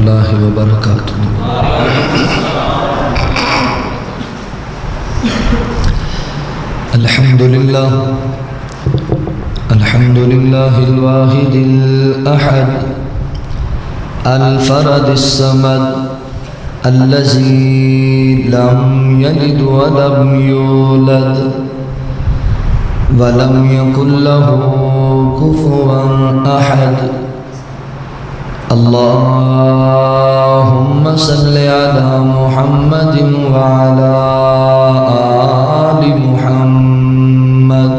اللہ وبرکاتہ۔ الحمدللہ الواحد الأحد الفرد الصمد الذي لم يلد ولم يولد ولم يكن له كفوا أحد۔ اللهم صل على محمد وعلى آل محمد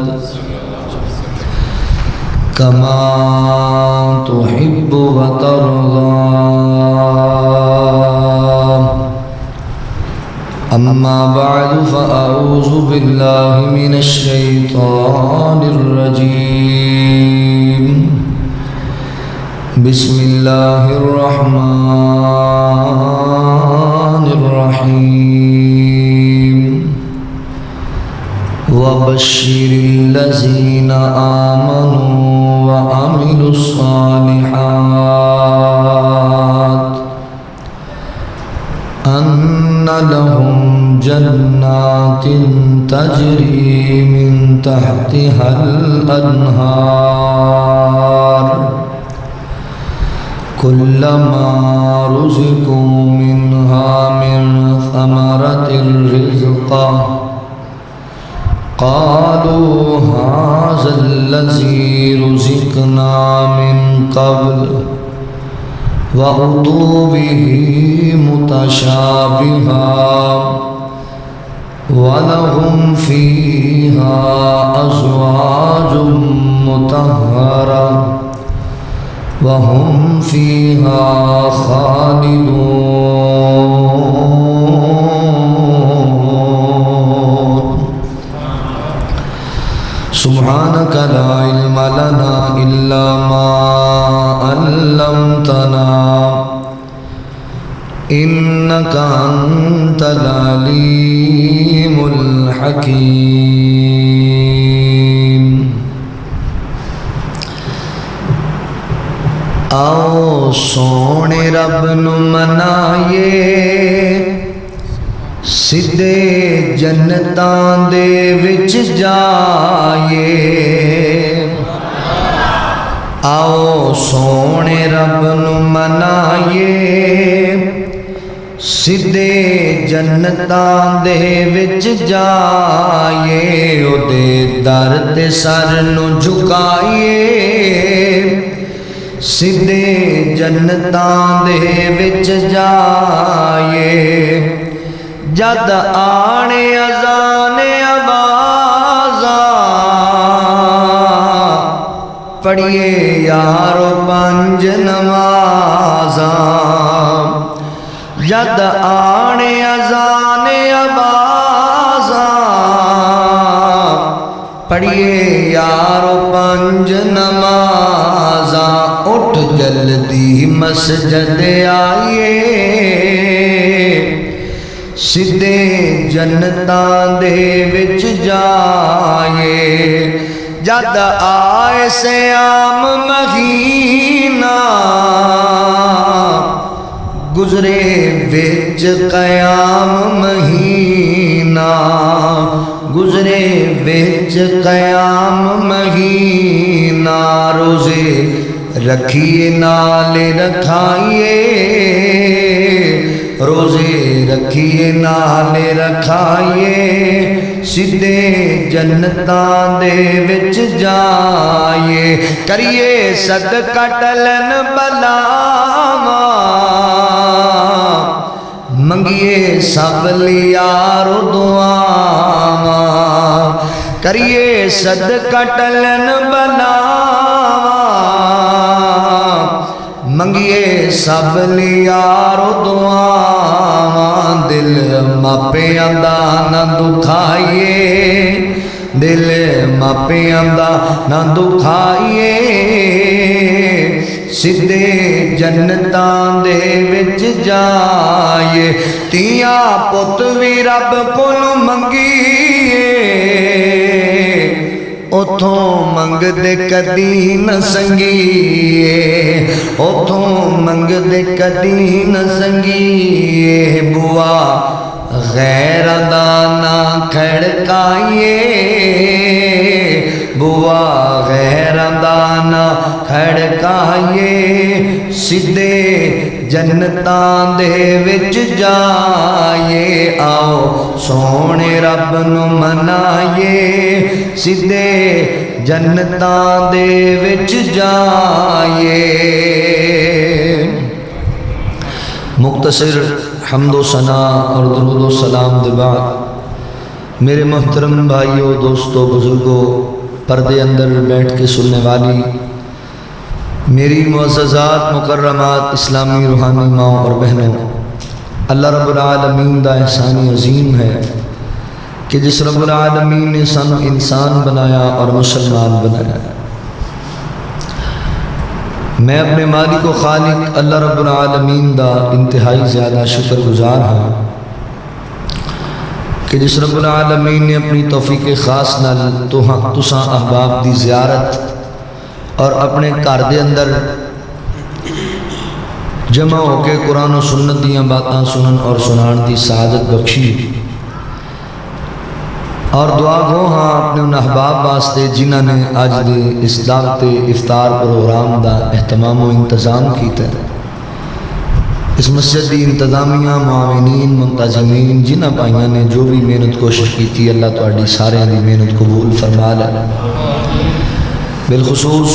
كما تحب وترضى۔ أما بعد فأعوذ بالله من الشيطان الرجيم، بسم الله الرحمن الرحيم۔ وبشر الذين آمنوا وعملوا الصالحات أن لهم جنات تجري من تحتها الأنهار كلما رزقوا منها من ثمرة رزقا قالوا هذا الذي رزقنا من قبل وأتوا به متشابها ولهم فيها أزواج مطهرة وهم فيها خالدون۔ سبحانك لا علم لنا إلا ما علمتنا إنك أنت العليم الحكيم۔ آؤ سونے رب نو منائیے، سدھے جنتاں دے وچ جائیے۔ آؤ سونے رب نو منائیے، سدھے جنتاں دے وچ جائیے۔ او دے در تے سر نو جھکائیے، سدھے جنتاں دے وچ جائیے۔ جد آنے اذان آوازاں پڑھیے یارو پنج نمازاں۔ جد آنے اذان آوازاں پڑھیے یارو پنج نمازاں۔ اٹھ جلدی مسجد آئیے، سدھے جنتاں دے وچ جائیے۔ جد آئے سیام مہینہ گزرے وچ قیام مہینہ، گزرے وچ قیام مہینہ۔ روزے رکھیے نال رکھائیے، روزے رکھیے نال رکھائیے۔ سدھے جنتاں دے وچ جائیے۔ کریے صدقہ ٹلن بلاواں، منگیے سب لیار دعاواں۔ کریے صدقہ ٹلن بلاواں، منگیے سب لیار دعاواں۔ دل ماپیاں دا نہ دکھائیے، دل ماپیاں دا نہ دکھائیے۔ سدھے جنتاں دے وچ جائیے۔ تیاں پت وی رب کولوں منگیے، اتھوں منگدے کدی نہ سنگیے اتھوں منگدے کدی نہ سنگیے بوا غیر دانا کھڑکائیے بوا غیر دانا کھڑکائیے سدھے جنتاں دے وچ جائیے آؤ سونے رب نو منائیے سدھے جنتاں دے وچ جائیے۔ مختصر حمد و ثنا اور درود و سلام دے بعد میرے محترم بھائیوں دوستوں بزرگوں پردے اندر بیٹھ کے سننے والی میری معززات مکرمات اسلامی روحانی ماؤں اور بہنوں، اللہ رب العالمین دا احسان عظیم ہے کہ جس رب العالمین نے سانو انسان بنایا اور مسلمان بنایا، میں اپنے مالک و خالق اللہ رب العالمین دا انتہائی زیادہ شکر گزار ہوں کہ جس رب العالمین نے اپنی توفیق خاص نال تساں احباب دی زیارت اور اپنے گھر دے اندر جمع ہو کے قرآن و سنت دیاں باتاں سنن اور سنان دی سعادت بخشی، اور دعا گو ہاں اپنے ان احباب واسطے جنہاں نے آج دے اس دعوت افطار پروگرام دا اہتمام و انتظام کیتا ہے، اس مسجد دی انتظامیہ معاونین منتظمین جنہ بھائیاں نے جو بھی محنت کوشش کی تھی، اللہ تہاڈی سارے دی محنت قبول فرما لے۔ بالخصوص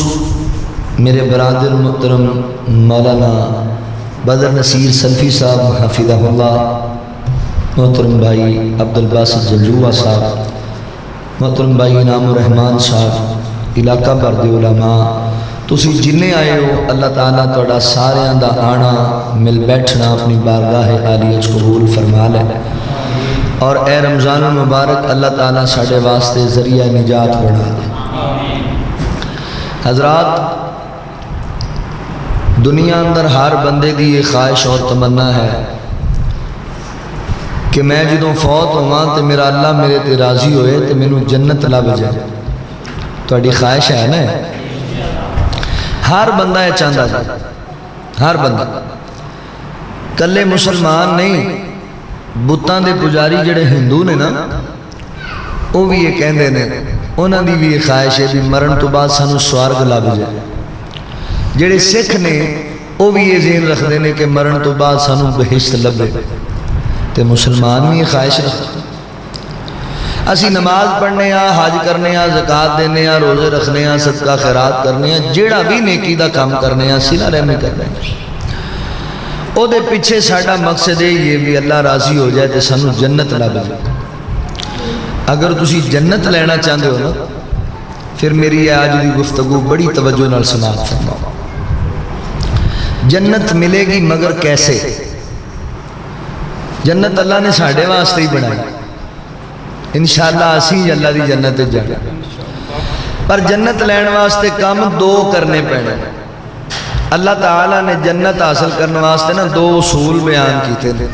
میرے برادر محترم مولانا بدر نصیر سلفی صاحب حفظہ اللہ، محترم بھائی عبدالباسط جلجوہ صاحب، محترم بھائی انعام الرحمان صاحب، علاقہ بھر دے علماء، تسی جنہیں آئے ہو اللہ تعالیٰ تہاڈا ساریاں دا آنا مل بیٹھنا اپنی بارگاہ عالیہ قبول فرما لے، اور اے رمضان المبارک اللہ تعالیٰ ساڈے واسطے ذریعہ نجات بنا دے۔ حضرات، دنیا اندر ہر بندے دی یہ خواہش اور تمنا ہے کہ میں جدوں فوت ہواں تے میرا اللہ میرے تے راضی ہوئے تے مینوں جنت لب جائے۔ تہاڈی خواہش ہے نا؟ ہر بندہ یہ چاہتا ہے، ہر بندہ، کلے مسلمان نہیں، بتاں دے پجاری جڑے ہندو نے نا وہ بھی یہ کہندے نے، انہاں دی بھی یہ خواہش ہے بھی مرن تو بعد سانو سوارگ لب جائے۔ جڑے سکھ نے وہ بھی یہ ذہن رکھتے ہیں کہ مرن تو بعد سانو بہشت لبے، تے مسلمان بھی یہ خواہش رکھتے ہیں۔ اسی نماز پڑھنے ہاں، حج کرنے ہاں، زکوٰۃ دینے ہاں، روزے رکھنے ہاں، صدقہ خیرات کرنے ہاں، جیڑا بھی نیکی دا کام کرنے ہاں، صلہ رحمی کرنے ہاں، او دے پیچھے ساڈا مقصد ہے یہ بھی اللہ راضی ہو جائے تے سانو جنت لب جائے۔ اگر تسی جنت لینا چاہتے ہو نا، پھر میری آج دی گفتگو بڑی توجہ نال سماعت فرماؤ۔ جنت ملے گی مگر کیسے؟ جنت اللہ نے ساڈے واسطے ہی بنائی، انشاءاللہ اسی اللہ دی جنت جانا، پر جنت لین واسطے کام دو کرنے پینے۔ اللہ تعالیٰ نے جنت حاصل کرنے واسطے نا دو اصول بیان کیتے ہیں،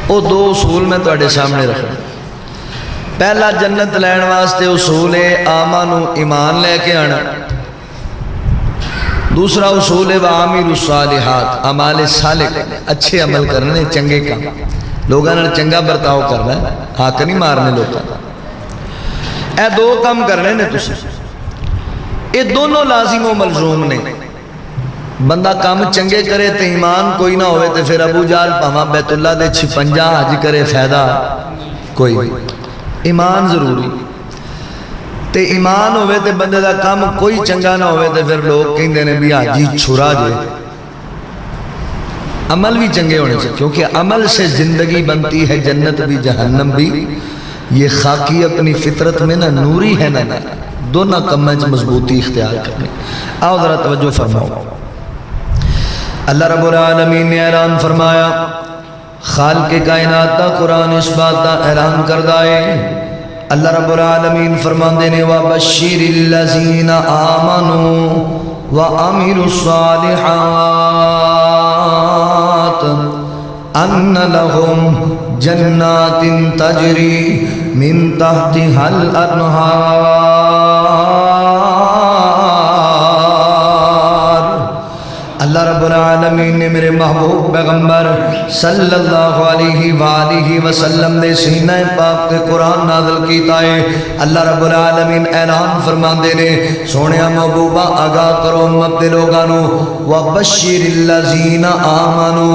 وہ دو اصول میں تہاڈے سامنے رکھنا۔ پہلا جنت لین واسطے اصول ہے آمنو ایمان لے کے آنا، دوسرا اصول ہے وعاملوا الصالحات، اعمال صالح کرنے، اچھے عمل کرنے، چنگے کام، لوگوں نے چنگا برتاؤ کرنا ہے، ہاتھ نہیں مارنے لوگوں کا۔ اے دو کام کرنے نے تسی، یہ دونوں لازم و ملزوم نے۔ بندہ کام چنگے کرے تے ایمان کوئی نہ ہوئے تے پھر ابو جہل پاواں بیت اللہ دے 56 حج کرے فائدہ کوئی نہیں۔ ایمان ضروری، تے ایمان ہوئے تے بندے دا کام کوئی چنگا نہ ہوئے تے پھر لوگ کہندے نے بھی حاجی چھرا جے۔ عمل بھی چنگے ہونے چاہیے، کیونکہ عمل سے زندگی بنتی ہے، جنت بھی جہنم بھی۔ یہ خاکی اپنی فطرت میں نہ نوری ہے نہ دونوں کمیں مضبوطی اختیار کرنے۔ آؤ ذرا توجہ فرماؤ۔ اللہ رب العالمین نے اعلان فرمایا، خالق کائنات دا قرآن اس بات دا اعلان کردہ ہے۔ اللہ رب العالمین فرماندے نے وَبَشِّرِ الَّذِينَ آمَنُوا وَعَمِلُوا الصَّالِحَاتِ أَنَّ لَهُمْ جَنَّاتٍ تَجْرِي مِن تَحْتِهَا الْأَنْهَارُ اللہ رب العالمین نے میرے محبوب پیغمبر صلی اللہ علیہ وآلہ وسلم نے سینہ پاک تے قرآن نازل کیتا ہے۔ اللہ رب العالمین اعلان فرماندے نے سونیا محبوبہ آگاہ کرو امت دے لوگانو وبشر الذین آمنو،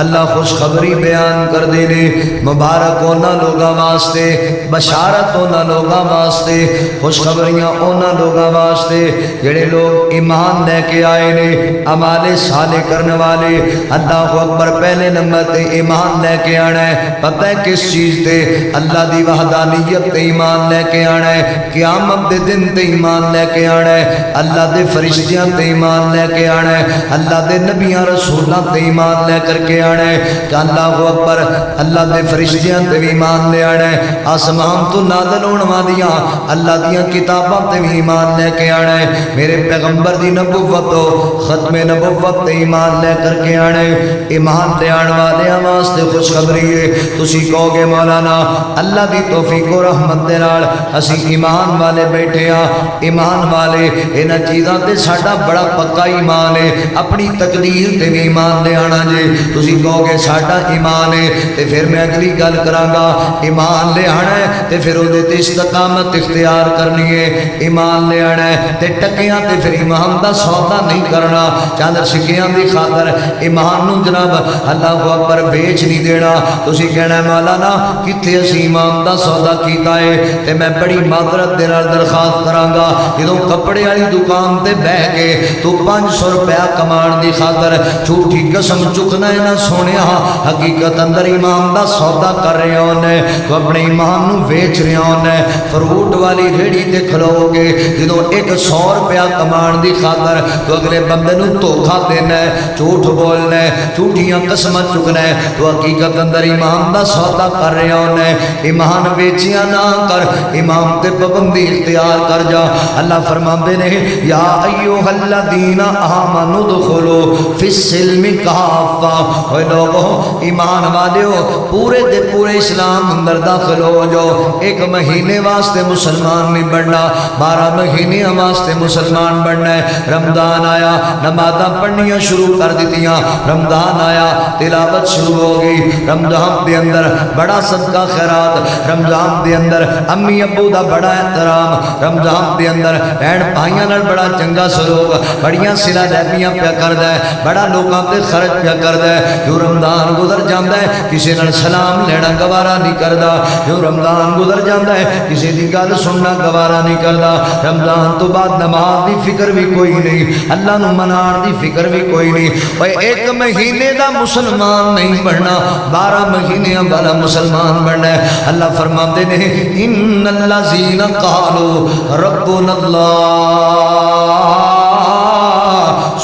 اللہ خوشخبری بیان کر دے نے مبارک ہونا لوگاں واسطے، بشارت ہونا لوگاں واسطے، خوشخبریاں ہونا لوگاں واسطے جڑے لوگ ایمان لے کے آئے نے اعمال صالح کرنے والے۔ اللہ اکبر، پہلے نمبر تے ایمان لے کے آنا ہے، پتہ ہے کس چیز تے؟ اللہ دی وحدانیت تے ایمان لے کے آنا ہے، قیامت دے دن تے ایمان لے کے آنا ہے، اللہ دے فرشتیاں تے ایمان لے کے آنا ہے، اللہ دے نبیاں رسولاں تے ایمان لے کر کے آنا ہے کہ اللہ اکبر، اللہ دے فرشتیاں تے بھی ایمان لے آنا ہے، آسمان تو نازل ہونے والیاں اللہ دیاں کتاباں تے بھی ایمان لے کے آنا ہے، میرے پیغمبر دی نبوت و ختم نبوت تے ایمان لے کر کے آنا ہے۔ ایمان لے آنے والے واسطے خوشخبری ہے۔ تسی کہو گے مولانا اللہ دی توفیق و رحمت دے نال اسی ایمان والے بیٹھے ہاں، ایمان والے انہاں چیزاں تے ساڈا بڑا پکا ایمان ہے، اپنی تقدیر تے بھی ایمان لے آنا جے۔ تسی کہو گے ساڈا ایمان ہے تے پھر میں اگلی گل کراں گا، ایمان لے آنا ہے تے پھر اودے تے استقامت اختیار کرنی ہے، ایمان لے آنا ہے تے ٹکیاں تے پھر ایمان دا سودا نہیں کرنا، چاندر سکیاں دی خاطر ایمان نو جناب اللہ اکبر بیچ نہیں دینا۔ تسی کہنا مولانا کتھے اسی ایمان دا سودا کیتا ہے؟ تے میں بڑی معذرت دے نال درخواست کراں گا، جدوں کپڑے والی دکان تے بیٹھ کے تو 500 روپیہ کمان دی خاطر جھوٹی قسم چکنا ہے نہ سونیا، حقیقت اندر ایمان دا سودا کر رہے ہونے، تو اپنے ایمان نو بیچ رہے ہونے۔ فروٹ والی ریڑھی تے کھلو گے جدوں 100 روپیہ کمان دی خاطر تو اگلے بندے نو دھوکا دینا ہے، جھوٹ بولنا ہے، جھوٹیاں قسمیں چکنا ہے، تو حقیقت اندر ایمان دا سودا کر رہے ہونے۔ ایمان بیچیاں نہ کر، ایمان تے پابندی اختیار کر جا۔ اللہ فرماندے نے یا ایھا الذین آمنوا ادخلوا فی السلم کافہ، اے لوگو ایمان والےو پورے دے پورے اسلام اندر داخل ہو جاؤ۔ ایک مہینے واسطے مسلمان نہیں بننا، 12 مہینے واسطے مسلمان بننا ہے۔ رمضان آیا نمازاں پڑھنیاں شروع کر دیتیاں، رمضان آیا تلاوت شروع ہو گئی، رمضان دے اندر بڑا صدقہ خیرات، رمضان دے اندر امی ابو دا بڑا احترام، رمضان دے اندر بہن بھائیاں نال بڑا چنگا سلوک، بڑیاں صلہ رحمیاں پیا کردا ہے، بڑا لوکاں تے خرچ پیا کردا ہے۔ جو رمضان گزر جاندا ہے کسے نال سلام لینا گوارا نہیں کردا، جو رمضان گزر جاندا ہے کسے دی گل سننا گوارا نہیں کردا۔ رمضان تو بعد نماز دی فکر بھی کوئی نہیں، اللہ نو منان دی فکر بھی کوئی نہیں۔ اوے ایک مہینے دا مسلمان نہیں بننا، 12 مہینیاں والا مسلمان بننا ہے۔ اللہ فرماندے نے ان الذین قالوا ربنا اللہ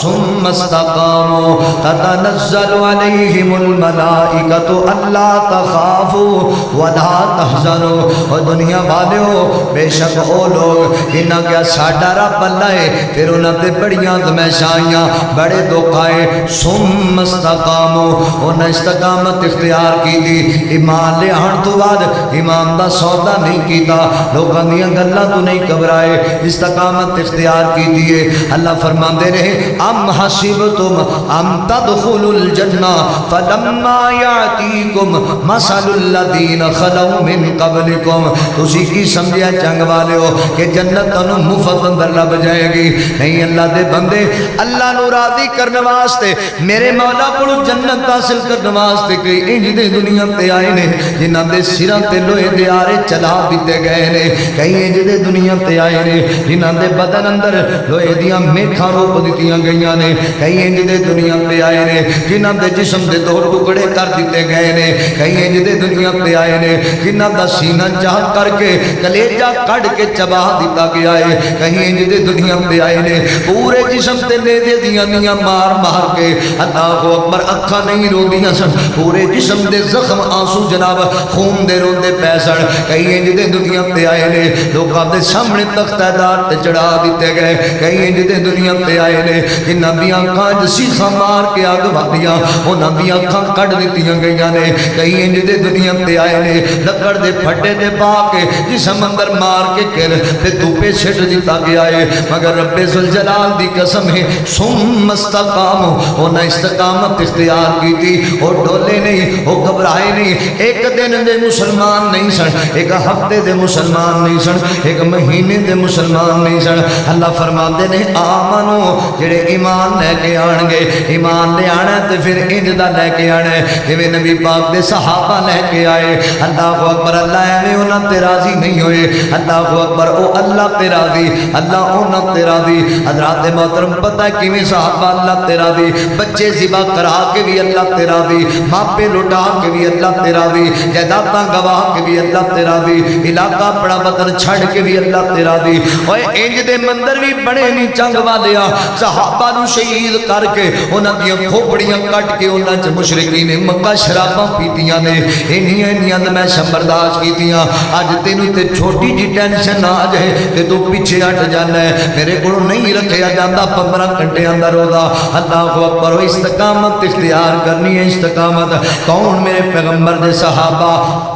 ثم استقاموا تتنزل عليهم الملائكة الا تخافوا ولا تحزنوا۔ اور دنیا والےو بے شک او لوگ انہاں کیا ساڈا رب اللہ ہے، پھر انہاں تے بڑیاں آزمائشاں بڑے دکھ آئے، ثم استقاموا انہاں استقامت اختیار کی دی، ایمان لے آن تو بعد ایمان دا سودا نہیں کیتا، لوگاں دیاں گلاں تو نہیں گھبرائے، استقامت اختیار کی دیے۔ اللہ فرماندے نے ام حسبتم ام تدخلوا الجنہ فلما یاتیکم مثل الذین خلوا من قبلکم، تسی کی سمجھیا چنگ والے ہو کہ جنت تانوں مفت اندر لب جائے گی؟ نہیں اللہ دے بندے، اللہ نو راضی کرنے واسطے میرے مولا کو جنت حاصل کرنے واسطے کئی انج دے دنیا تے آئے نے جنہاں دے سراں تے لوہے دے آرے چلا دیتے گئے نے، کئی انج دے دنیا تے آئے نے جنہاں دے بدن اندر لوہے دیاں میکھاں روپ دتیاں گئیاں نے، کئی انج دے دنیا تے آئے نے جنہاں دے جسم دے 2 ٹکڑے کر دیتے گئے نے، کئی انج دے دنیا تے آئے نے جنہاں دا سینہ چاہ کر کے کلیجہ کڑ کے چبا دیتا گیا ہے، کئی انج دے دنیا تے آئے نے پورے جسم تے نیزے دیاں دیاں مار مار کے اللہ اکبر اکھاں نہیں روندیاں سن، پورے جسم دے زخم آنسو جناب خون دے روندے پے سن، کئی انج دے دنیا تے آئے نے لوکاں دے سامنے تختہ دار تے چڑھا دیتے گئے، کئی انج دے دنیا تے آئے نے جنہاں دی دیاں اکھاں سیخاں مار کے اگ والیاں انہاں دیاں اکھاں کڈ دتیاں گئیاں نے کئی انج دے دنیا تے آئے نے لکڑ دے پھٹے تے پا کے جسم اندر مار کے کر تے دھوپے سٹ دتا گیا ہے مگر رب ذوالجلال دی قسم ہے ثم استقاموا انہاں استقامت اختیار کی تھی اور ڈولے نہیں وہ گھبرائے نہیں ایک دن دے مسلمان نہیں سن ایک ہفتے دے مسلمان نہیں سن ایک مہینے دے مسلمان نہیں سن اللہ فرماندے نے آمنو جڑے ایمان لے کے آن گے ایمان لے آنا تے پھر انج دا لے کے آنا ہے کہ نبی پاک دے صحابہ لے کے آئے اللہ اکبر اللہ ایویں انہاں تے راضی نہیں ہوئے اللہ اکبر او اللہ تے راضی اللہ انہاں تے راضی حضرات محترم پتہ ہے کیویں صحابہ اللہ تے راضی بچے ذبح کرا کے بھی اللہ تے راضی ماپے لٹا کے بھی اللہ تے راضی جائیداداں گوا کے بھی اللہ تے راضی علاقہ بڑا وطن چھڑ کے بھی اللہ تے راضی اوے انج دے مندر بھی بڑے نہیں چنگ والیا صحابہ نو شہید کر کے انہاں دیاں کھوپڑیاں کٹ کے انہاں چ مشرکین نے مکہ شراباں پیتیاں نے انہیاں میں برداشت کیتیاں اج تینوں تے چھوٹی جی ٹینشن آ جائے تے تو پیچھے ہٹ جانا ہے میرے کو نہیں رکھیا جاتا 15 گھنٹے اندر روزہ اللہ اکبر استقامت اختیار کرنی ہے استقامت کون میرے پیغمبر دے صحابہ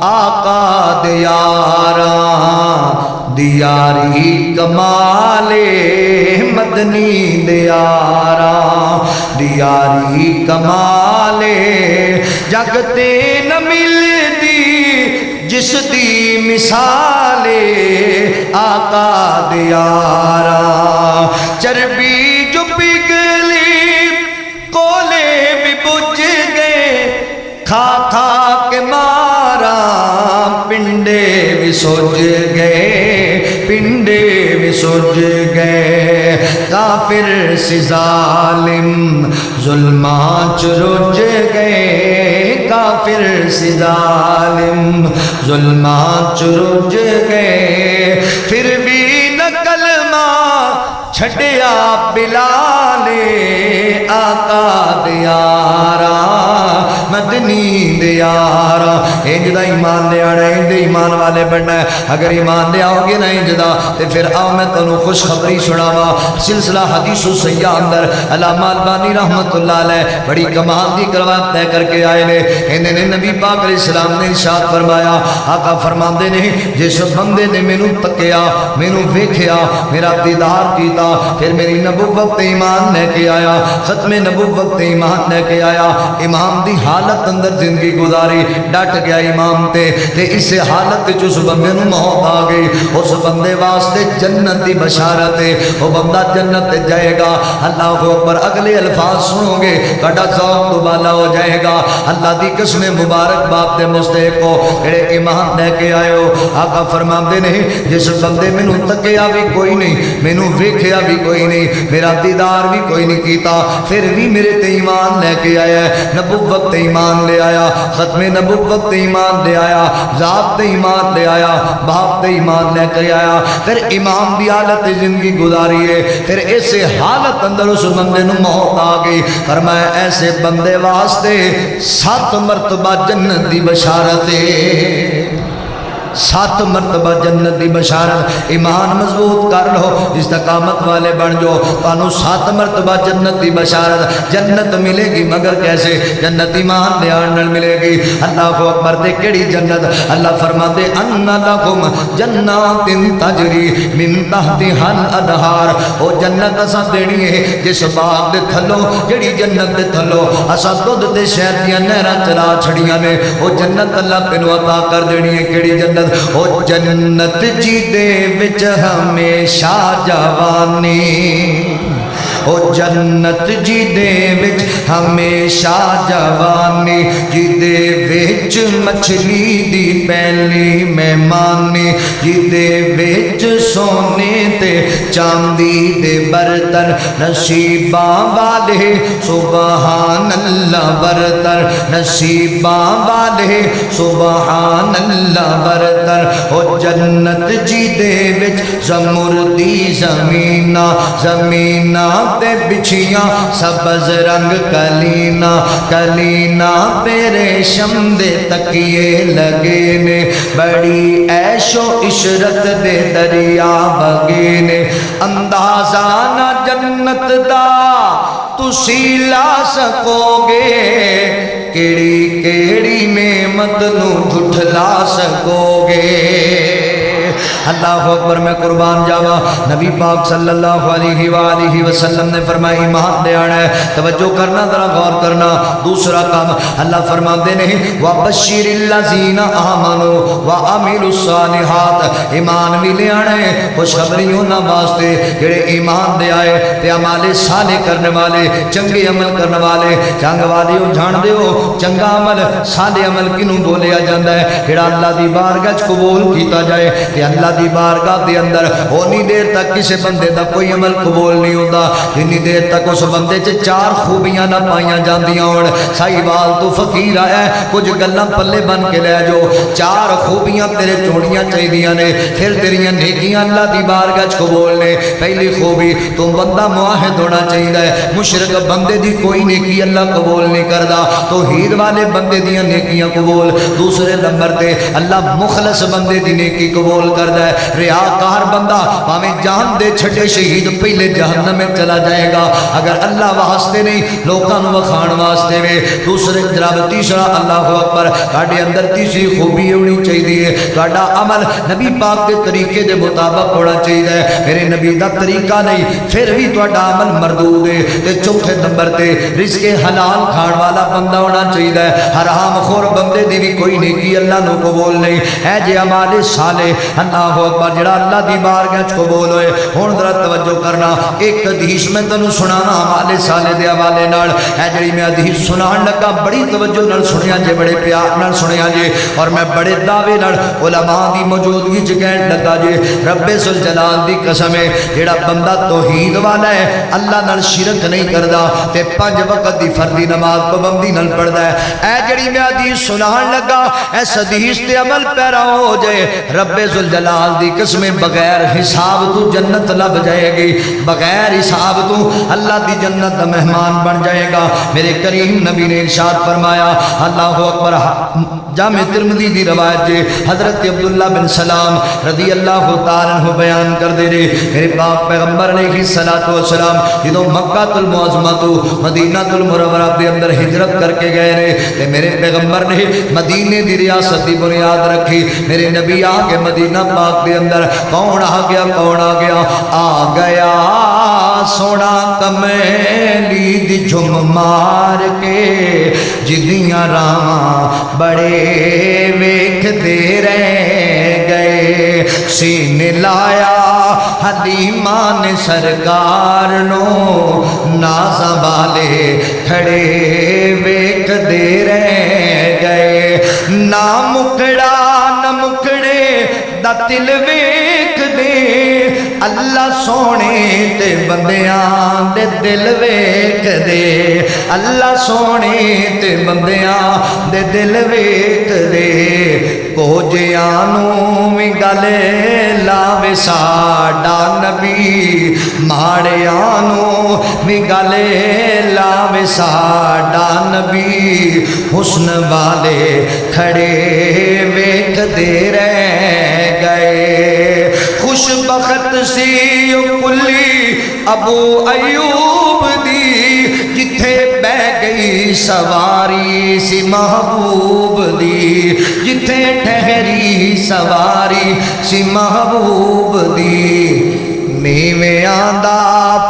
آقا دے یاراں دیاری کمال مدنی دے یاراں دیاری کمال جگتے نہ ملدی جس دی مثال آقا دے یاراں چربی جو پگھلی کولے بھی بجھ گئے کھا کھا کے مارا پنڈے بھی سوج گئے پنڈے بھی سوج گئے کافر سی ظالم ظلماں چرج گئے کافر سی ظالم ظلماں چرج گئے پھر بھی نہ کلمہ چھڑیا بلال آقا دیارا مدنی دیارا انج دا ایمان لے آنا انج دے ایمان والے بننا ہے اگر ایمان لے آؤ گے نا انج دا تے پھر آؤ میں تنوں خوش خبری سناوا سلسلہ حدیث و سیاح اندر علامہ البانی رحمت اللہ علیہ بڑی کمال دی کروات طے کر کے آئے نے انہوں نے نبی پاک علیہ السلام نے ارشاد فرمایا آقا فرماندے نے جس بندے نے مینوں تکیا مینوں ویکھیا میرا دیدار کیتا پھر میری نبوت ایمان لے کے آیا ختم نبوت ایمان لے کے آیا امام دی حالت اندر زندگی گزاری ڈٹ گیا امام تے اس حالت جو اس بندے نو موت آ گئی اس بندے واسطے جنت دی بشارت ہے وہ بندہ جنت تے جائے گا اللہ اکبر اگلے الفاظ سنو گے کٹا ذوق دوبالا ہو جائے گا اللہ دی قسم مبارک باپ دے مستحق کو جڑے ایمان لے کے آئے ہو آقا فرماندے نہیں جس بندے مینوں تکیا بھی کوئی نہیں مینوں ویکھیا بھی کوئی نہیں میرا دیدار بھی کوئی نہیں کیتا پھر بھی میرے تے ایمان لے کے آیا ہے نبوت تے ایمان لے آیا ختم نبوت تے ایمان لے آیا ذات تے ایمان لے آیا باپ تے ایمان لے کے آیا پھر امام دی حالت زندگی گزاری ہے پھر ایسے حالت اندر اس بندے نو موت آ گئی فرمایا ایسے بندے واسطے 7 مرتبہ جنت دی بشارت ہے 7 مرتبہ جنت دی بشارت ایمان مضبوط کر لو استقامت والے بن جو تانوں 7 مرتبہ جنت دی بشارت جنت ملے گی مگر کیسے جنت ایمان دے آن نال ملے گی اللہ اکبر دے کیڑی جنت اللہ فرماتے ان لکم جنات تجری من تحتها الانہار او جنت اساں دینی ہے جس باغ دے تھلوں جڑی جنت دے تھلوں اساں دودھ تے شہد دیاں نہراں چلا چھڑیاں نے او جنت اللہ تینوں عطا کر دینی ہے کیڑی جنت او جنت جی دے وچ ہمیشہ جوانی او جنت جی دے وچ ہمیشہ جوانی جی دے وچ مچھلی دی پہلی مہمانی جی دے وچ سونے تے چاندی دے برتن نصیباں والے سبحان اللہ برتن نصیباں والے سبحان اللہ برتن او جنت جی دے وچ زمردی زمینہ زمینہ تے بچھیاں سبز رنگ کلینا کلینا تے ریشم دے تکیے لگے نے بڑی عیش و عشرت دے دریا بگے نے اندازہ نہ جنت دا تسی لا سکو گے کیڑی کیڑی نعمت نو جھٹلا سکو گے اللہ اکبر میں قربان جاوا نبی پاک صلی اللہ علیہ وآلہ وسلم نے فرمایا ایمان لے آنا ہے توجہ کرنا ذرا غور کرنا دوسرا کام اللہ فرماتے ہیں وَبَشِّرِ الَّذِينَ آمَنُوا وَعَمِلُوا الصَّالِحَاتِ ایمان بھی لے آنا ہے خوشخبری ہونا واسطے جڑے ایمان دے آئے تے عمال صالح کرنے والے چنگے عمل کرنے والے چنگ والے ہو جان دے ہو چنگا عمل صالح عمل کنوں بولیا جاندہ ہے جڑا اللہ دی بارگاہ قبول کیتا جائے تے اللہ دی بارگاہ دے اندر ہونی دیر تک کسی بندے دا کوئی عمل قبول نہیں ہوتا اتنی دیر تک اس بندے چ چار خوبیاں نہ پائیاں جاندیاں ہون سائیوال تو فقیر آیا ہے کچھ گلاں پلے بن کے لے جو چار خوبیاں تیرے چوڑیاں چاہیدیاں نے پھر تیریاں نیکیاں اللہ دی بارگاہ قبول نے پہلی خوبی تم بندہ معاہد ہونا چاہیے ہے مشرک بندے دی کوئی نیکی اللہ قبول نہیں کردا توحید والے بندے دیاں نیکیاں قبول دوسرے نمبر تے اللہ مخلص بندے دی نیکی قبول کردا ہے ریاکار بندہ پاویں جان دے چھٹے شہید پہلے جہنم میں چلا جائے گا اگر اللہ واسطے نہیں لوکاں نو وکھان واسطے وے دوسرے جناب تیسرا اللہ اکبر تہاڈے اندر تیسری خوبی ہونی چاہیے تہاڈا عمل نبی پاک کے طریقے دے مطابق ہونا چاہیے میرے نبی دا طریقہ نہیں پھر بھی تہاڈا عمل مردود ہے تے چوتھے نمبر تے رزق حلال کھان والا بندہ ہونا چاہیے حرام خور بندے دی بھی کوئی نیکی اللہ نو قبول نہیں ہے جے اعمال صالح اللہ اکبر جڑا اللہ دی بارگاہ قبول ہوئے ہن ذرا توجہ کرنا ایک حدیث میں تینوں سنانا اعمال صالح دے حوالے نال ہے جڑی میں حدیث سنان لگا بڑی توجہ نال سنیا جے بڑے پیار نال سنیا جے اور میں بڑے دعوے نال علماء دی موجودگی چ کہن لگا جے رب ذوالجلال دی قسم ہے جڑا بندہ توحید والا ہے اللہ نال شرک نہیں کردا تے 5 وقت دی فرضی نماز پابندی نال پڑھدا ہے اے جڑی میں حدیث سنان لگا اس حدیث تے عمل پیرا ہو جائے رب ذوالجلال دی قسم بغیر حساب تو جنت لب جائے گی بغیر حساب تو اللہ دی جنت دا مہمان بن جائے گا میرے کریم نبی نے ارشاد فرمایا اللہ اکبر جامع ترمذی دی روایت ہے حضرت عبداللہ بن سلام رضی اللہ تعالیٰ عنہ بیان کر دے رہے میرے پاک پیغمبر علیہ السلام جدو مکہ المعظمہ تو مدینہ المنورہ دے اندر ہجرت کر کے گئے رہے تے میرے پیغمبر نے مدینے دی ریاست دی بنیاد رکھی میرے نبی آگے مدینہ پاک دے اندر کون آ گیا سونا کمیلی دی جھم مار کے جدیاں راواں بڑے ویکھ دے رہ گئے سینے لایا حلیمہ نے سرکار نو نازاں والے کھڑے ویکھ دے رہ گئے نہ مکڑا نہ مکڑے دا دل ویکھ دے اللہ سونے تے بندیاں دے دل ویکھ دے اللہ سونے تے بندیاں دے دل ویکھ دے کوجیانوں میں گلے لاوے ساڈا نبی ماڑیانوں میں گلے لاوے ساڈا نبی حسن والے کھڑے ویکھ دے رہ گئے خوش بخت سی کلی ابو ایوب دی جتھے بہ گئی سواری سی محبوب دی جتھے ٹھہری سواری سی محبوب دی نیویں آندا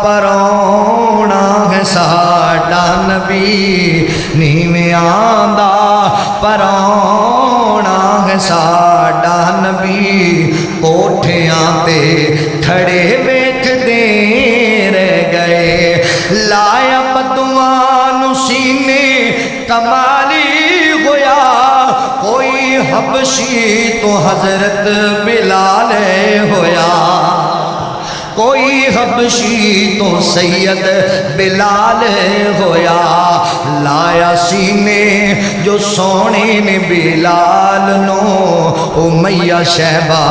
پرونا ہے ساڈا نبی نیویں آندا پرونا ہے ساڈا نبی کوٹھیاں تے کھڑے ویکھ دے رہ گئے لایا بدوان سینے کمالی ہویا کوئی حبشی تو حضرت بلال ہویا کوئی حبشی تو سید بلال ہویا لایا سینے جو سونے نے بلال نو امیہ شہبہ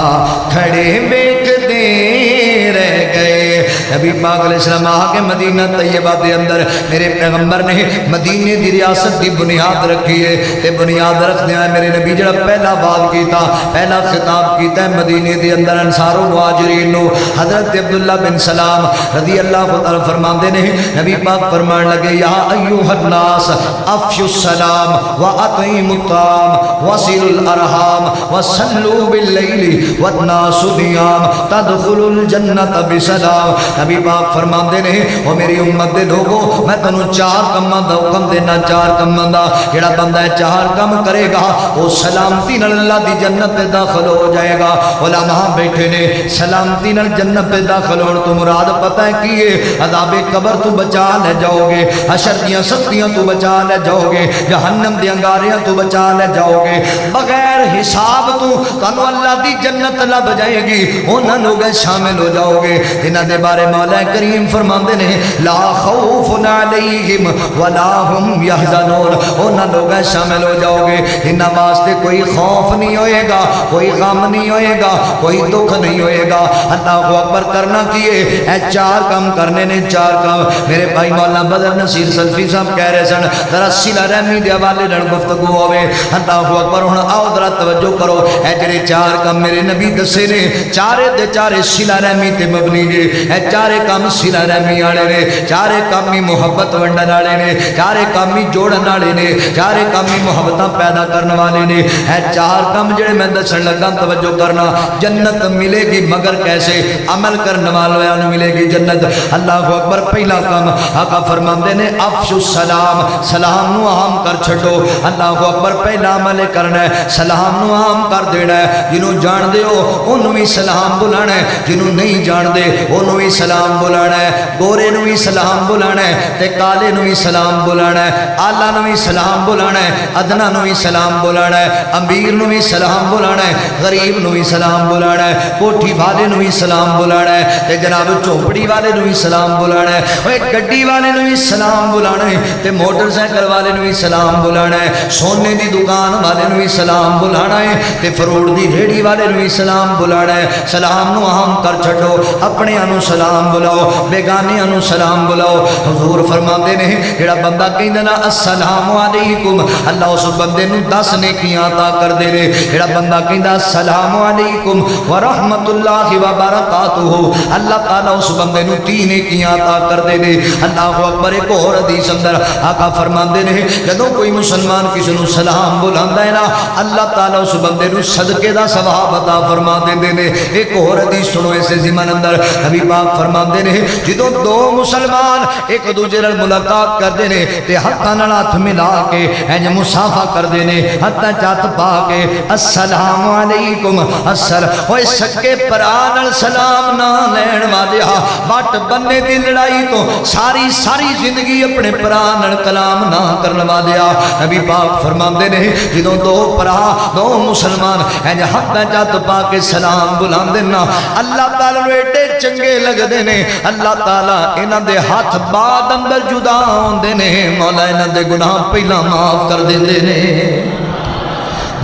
کھڑے ویکھ دے رہ گئے نبی پاک علیہ السلام آ کے مدینہ طیبہ دے اندر میرے پیغمبر نے مدینے دی ریاست دی بنیاد رکھی ہے تے بنیاد رکھ دیا میرے نبی جڑا پہلا بات کیتا پہلا خطاب کیتا ہے مدینے دے اندر انصار و مہاجرین نو حضرت عبداللہ بن سلام رضی اللہ تعالی فرماندے نے نبی پاک فرمان لگے یا ایھا الناس افشوا السلام واطعموا الطعام وصلوا الارحام وصلوا باللیل والناس نیام تدخلوا الجنت بسلام نبی پاک فرماندے نے او میری امت دے لوگوں میں تانوں چار کماں دا حکم دینا چار کماں دا جڑا بندہ چار کم کرے گا وہ سلامتی نال اللہ دی جنت میں داخل ہو جائے گا علماء بیٹھے نے سلامتی نال جنت میں داخل ہون تو مراد پتہ ہے کی ہے عذاب قبر تو بچا لے جاؤ گے حشر دیاں سختیاں تو بچا لے جاؤ گے جہنم دی انگاریاں تو بچا لے جاؤ گے بغیر حساب تو تانوں اللہ دی جنت لب جائے گی انہاں لوگ شامل ہو جاؤ گے انہاں دے بارے مولا کریم فرماندے نے لا خوف علیہم ولا هم یحزنون انہاں لوگ شامل ہو جاؤ گے انہاں واسطے کوئی خوف نہیں ہوئے گا کوئی غم نہیں ہوئے گا کوئی دکھ نہیں ہوئے گا اللہ اکبر کرنا کیے اے چار کام کرنے نے چار کام میرے بھائی مولانا بدر نصیر سلفی صاحب کہہ رہے سن ذرا صلہ رحمی دے حوالے نال گفتگو ہوے اللہ اکبر ہن آؤ ذرا توجہ کرو اے جڑے چار کام میرے نبی دسے نے چارے دے چارے صلہ رحمی تے مبنی نے اے چارے کام صلہ رحمی والے نے چارے کام ہی محبت ونڈن والے نے چارے کام ہی جوڑن والے نے چارے کام ہی محبتاں پیدا کرنے والے نے اے چار کام جڑے میں دسن لگا توجہ کرنا جنت ملے گی مگر کیسے عمل کرنے والوں نوں ملے گی جنت اللہ اکبر پہلا کام آقا فرماندے نے افشوا السلام سلام نو عام کر چھڈو اللہ اکبر پہلا عمل کرنا ہے سلام نو عام کر دینا ہے جنوں جان دے ہو اونوں بھی سلام بلانا ہے جنوں نہیں جان دے اونوں بھی سلام بلانا ہے گورے نوں بھی سلام بلانا ہے تے کالے نوں بھی سلام بلانا ہے آلہ نوں بھی سلام بلانا ہے ادنا نوں بھی سلام بلانا ہے امیر نوں بھی سلام بلانا ہے غریب نوں بھی سلام بلانا ہے کوٹھی والے نوں بھی سلام بلانا ہے تے جناب چوپڑی والے نوں بھی سلام بلانا ہے اوے گڈی والے نوں بھی سلام بلانا ہے تے موٹر سائیکل والے نوں بھی سلام بلانا ہے سونے دی دکان والے نوں بھی سلام بلانا ہے تے فروٹ دی ریڑھی والے نوں بھی سلام بلانا ہے سلام نو عام کر چھڈو اپنے انو سلام بلاؤ بیگانے انو سلام بلاؤ حضور فرماندے نے جڑا بندہ کہندا نا السلام علیکم اللہ اس بندے نو 10 نیکیاں عطا کر دے نے جڑا بندہ کہندا السلام علیکم ورحمت اللہ وبرکاتہ اللہ تعالی اس بندے نو 3 نیکیاں عطا کر دے نے اللہ اکبر ایک اور حدیث اندر آقا فرماندے نے جدوں کوئی مسلمان کسی نو سلام بلاندا ہے نا اللہ تعالی اس بندے نو صدقے دا ثواب عطا فرما دیندے نے ایک اور حدیث سنو اس ضمن اندر نبی پاک فرماندے نے جدوں دو مسلمان ایک دوسرے نال ملاقات کردے نے تے ہتھاں نال ہاتھ ملا کے انج مصافحہ کردے نے ہتھاں چات پا کے السلام علیکم السلام اوے سکے پرا نال سلام نہ لین والیا وٹ بننے دی لڑائی تو ساری زندگی اپنے پرا نال کلام نہ کرن والیا نبی پاک فرماندے نے جدوں دو پرا دو مسلمان انج ہتھاں چات پا کے سلام بلاندے نا اللہ تعالی نو ایڈے چنگے لگدے نے اللہ تعالی انہاں دے ہاتھ بعد اندر جدا ہوندے نے مولا انہاں دے گناہ پہلا معاف کر دیندے نے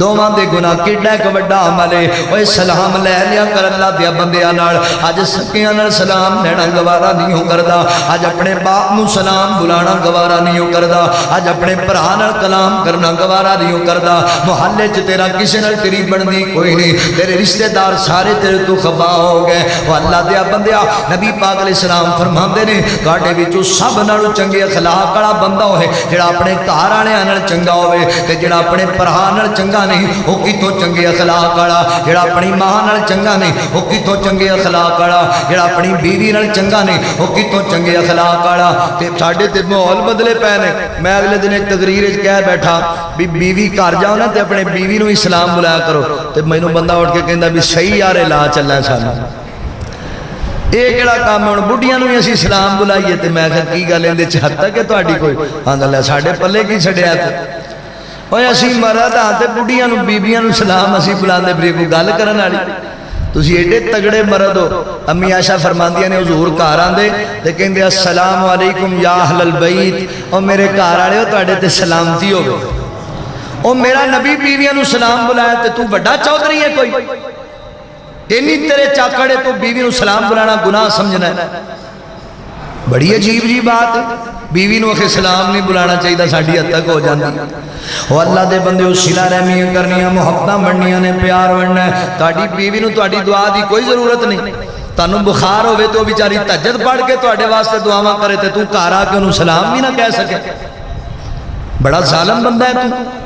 دوواں دے گناہ کیڈا ایک وڈا عمل ہے اوے سلام لے لیا کر اللہ دے بندیاں نال اج سکیاں نال سلام لینا گوارا نہیں کردا اج اپنے باپ نو سلام بلانا گوارا نہیں کردا اج اپنے بھرا نال کلام کرنا گوارا نہیں کردا محلے چ تیرا کسے نال تیری بننی کوئی نہیں تیرے رشتہ دار سارے تیرے تو خفا ہو گئے او اللہ دے بندیا نبی پاک علیہ السلام فرماندے نے تواڈے وچوں سب نالوں چنگے اخلاق والا بندہ ہوے جڑا اپنے گھر والےاں نال چنگا ہوے تے جڑا اپنے بھرا نال چنگا نہیں وہ کتوں چنگے اخلاق والا جڑا اپنی ماں نال چنگا نہیں وہ کتوں چنگے اخلاق والا جڑا اپنی بیوی نال چنگا نہیں وہ کتوں چنگے اخلاق والا تے ساڈے تے ماحول بدلے پے نے میں اگلے دن ایک تقریر وچ کہہ بیٹھا بھی بیوی گھر جاؤ نا تے اپنے بیوی نو ہی سلام بلایا کرو تے مینوں بندہ اٹھ کے کہندا بھی صحیح یار لا چلنا سانوں یہ کہڑا کام ہے بڑھیاں نو اسی سلام بلائیے تے میں کہا کی گل اندے چ حد تک ہے تہاڈی کوئی آندا لے ساڈے پلے کی چھڈیا تے اوے اسی مرد ہاں تے بڑھیاں نو بیبیاں نو سلام اسی بلاندے پھر کوئی گل کرن والی تسی ایڈے تگڑے مرد ہو امی عائشہ فرماندیاں نے حضور گھر آندے تے کہندے السلام علیکم یا اہل البیت او میرے گھر والےو تہاڈے تے سلامتی ہوے او میرا نبی بیویاں نو سلام بلایا تے تو بڑا چودھری ہے کوئی اینی تیرے چاکڑے تو بیوی نو سلام بلانا گناہ سمجھنا ہے بڑی عجیب جی بات ہے، بیوی نو آخے سلام نہیں بلانا چاہیے، ساڈی حد تک ہو جاتی۔ وہ اللہ دے بندے وہ صلہ رحمیاں کرنیاں، محبتاں بننیاں نے، پیار بننا ہے۔ تہاڈی بیوی نو تہاڈی دعا دی کوئی ضرورت نہیں۔ تانوں بخار ہوئے تو بیچاری تہجد پڑھ کے تہاڈے واسطے دعاواں کرے تے تو گھر آ کے انہوں سلام بھی نہ کہہ سکے، بڑا ظالم بندہ ہے تو۔